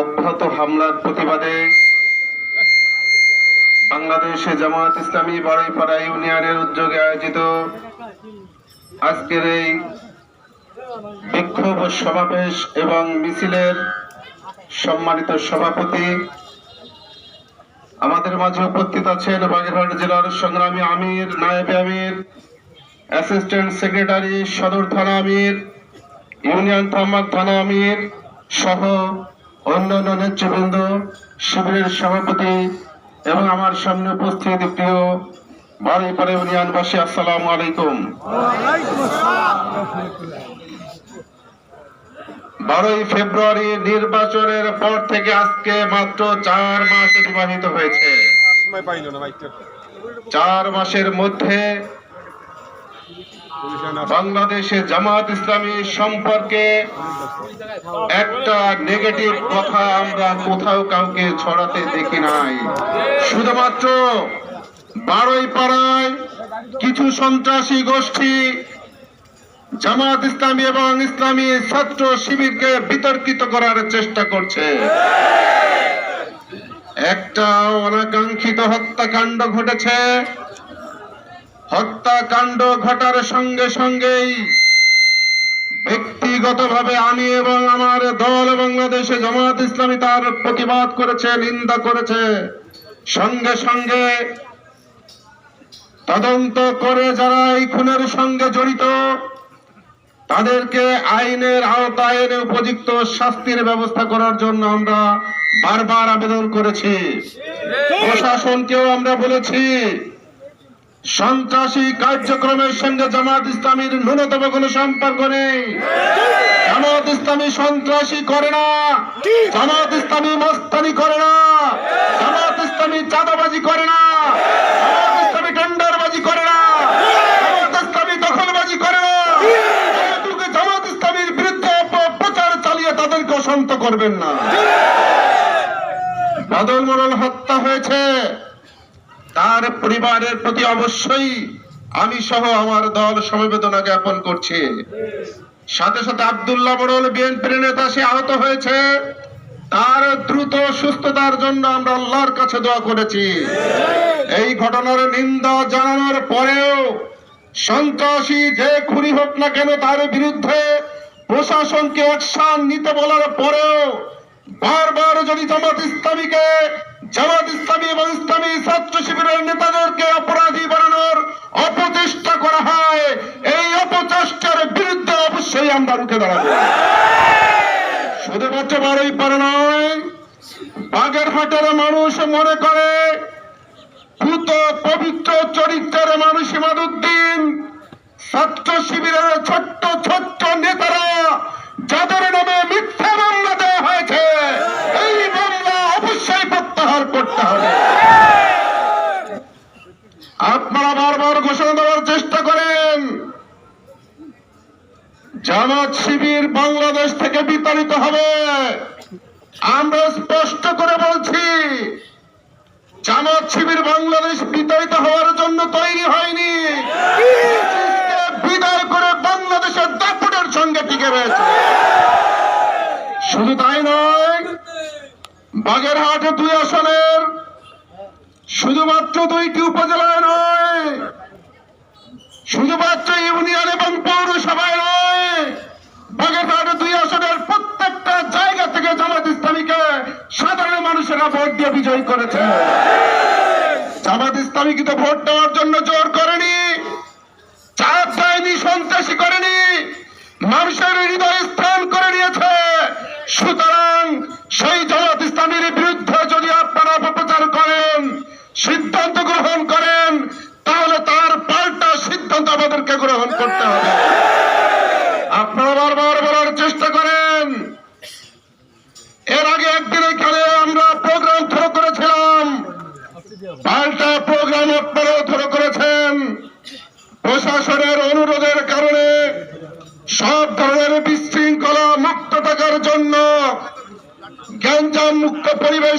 অব্যাহত হামলার প্রতিবাদে বাংলাদেশে জামায়াত ইসলামী বাড়াইপাড়া ইউনিয়নের উদ্যোগে আয়োজিত আজকের এই বিক্ষোভ সমাবেশ এবং মিছিলের সম্মানিত সভাপতি আমাদের মাঝে উপস্থিত আছেন বাগেরহাট জেলার সংগ্রামী আমির, নায়েব আমির, অ্যাসিস্ট্যান্ট সেক্রেটারি, সদর থানা আমির, ইউনিয়ন থানা আমির সহ অন্যান্য নেতৃবৃন্দ, শিবিরের সভাপতি এবং আমার সামনে উপস্থিত প্রিয় বাড়িপাড়া ইউনিয়নবাসী, আসসালামু আলাইকুম। 12ই ফেব্রুয়ারি নির্বাচনের পর থেকে আজকে মাত্র 4 মাস অতিবাহিত হয়েছে। 4 মাসের মধ্যে বাংলাদেশে জামায়াত ইসলামী সম্পর্কে একটা নেগেটিভ কথা আমরা কোথাও কাউকে ছড়াতে দেখি নাই। শুধুমাত্র বাড়াইপাড়ায় কিছু সন্ত্রাসী গোষ্ঠী জামায়াত ইসলামী এবং ইসলামী ছাত্র শিবিরকে বিতর্কিত করার চেষ্টা করছে। একটা অনাকাঙ্ক্ষিত হত্যাকাণ্ড ঘটেছে। হত্যাকাণ্ড ঘটার সঙ্গে সঙ্গেই ব্যক্তিগতভাবে আমি এবং আমার দল বাংলাদেশে জামায়াত ইসলামী তার প্রতিবাদ করেছে, নিন্দা করেছে। সঙ্গে সঙ্গে তদন্ত করে যারা এই খুনের সঙ্গে জড়িত তাদেরকে আইনের আওতায় এনে উপযুক্ত শাস্তির ব্যবস্থা করার জন্য আমরা বারবার আবেদন করেছি। প্রশাসনকেও আমরা বলেছি সন্ত্রাসী কার্যক্রমের সঙ্গে জামায়াত ইসলামীর ন্যূনতম কোনো সম্পর্ক নেই। জামায়াত ইসলামী সন্ত্রাসী করে না, জামায়াত ইসলামী মস্তানি করে না, জামায়াত ইসলামী চাঁদাবাজি করে না, জামায়াত ইসলামী টেন্ডারবাজি করে না, জামায়াত ইসলামী দখলবাজি করে না। জামায়াত ইসলামীর বিরুদ্ধে অপপ্রচার চালিয়ে তাদেরকে অশান্ত করবেন না। বাদল মোড়ল হত্যা হয়েছে, তার পরিবারের প্রতি অবশ্যই আমি সহ আমার দল সমবেদনা জ্ঞাপন করছি। সাথে সাথে আব্দুল্লাহ মোড়ল বিএনপির নেতা, সে আহত হয়েছে, তার দ্রুত সুস্থতার জন্য আমরা আল্লাহর কাছে দোয়া করেছি। এই ঘটনার নিন্দা জানানোর পরেও সন্ত্রাসী যে খুনি হোক না কেন তার বিরুদ্ধে প্রশাসনকে অ্যাকশন নিতে বলার পরেও বারবার যদি জামায়াত ইসলামী এবং ইসলামী ছাত্র শিবিরের নেতাদেরকে অপরাধী বানানোর অপচেষ্টা করা হয়, এই অপচেষ্টার বিরুদ্ধে অবশ্যই আমরা রুখে দাঁড়াবো। শুধুমাত্র বাড়াইপাড়া নয়, বাগেরহাটের মানুষ মনে করে পুত পবিত্র চরিত্রের মানুষ ইমাদউদ্দিন, ছাত্র শিবিরের ছোট্ট ছোট্ট নেতারা যাদের নামে মিথ্যা মামলা দেওয়া হয়েছে, এই মামলা অবশ্যই প্রত্যাহার করতে হবে। আপনারা বারবার ঘোষণা দেওয়ার চেষ্টা করেন জামায়াত শিবির বাংলাদেশ থেকে বিতাড়িত হবে। আমরা স্পষ্ট করে বলছি জামায়াত শিবির বাংলাদেশ বিতাড়িত হওয়ার জন্য তৈরি হয়নি, বিদায় করে বাংলাদেশের দাপটের সঙ্গে টিকে রয়েছে। শুধু তাই নয়, বাগেরহাট 2 আসনের শুধুমাত্র 2টি উপজেলায় নয়, শুধুমাত্র ইউনিয়ন এবং পৌরসভায় নয়, বাগেরহাট 2 আসনের প্রত্যেকটা জায়গা থেকে জামায়াত ইসলামীকে সাধারণ মানুষেরা ভোট দিয়ে বিজয়ী করেছে। জামায়াত ইসলামী কিন্তু ভোট দেওয়ার জন্য জোর করেনি, চাপ দেয়নি, সন্ত্রাসী করেনি, মানুষের হৃদয় স্থান করে নিয়েছে। সুতরাং সেই জামায়াত ইসলামীর বিরুদ্ধে যদি আপনারা অপপ্রচার করেন, সিদ্ধান্ত গ্রহণ করেন, তাহলে তার পাল্টা সিদ্ধান্ত আমাদেরকে গ্রহণ করতে হবে। আপনারা বারবার বলার চেষ্টা করেন, এর আগে একদিন এখানে আমরা প্রোগ্রাম থ্রো করেছিলাম, পাল্টা প্রোগ্রাম আপনারাও থ্রো করেছেন। প্রশাসনের অনুরোধের কারণে সব ধরনের বিশৃঙ্খলা মুক্ত থাকার জন্য গ্যাঞ্জাম মুক্ত পরিবেশ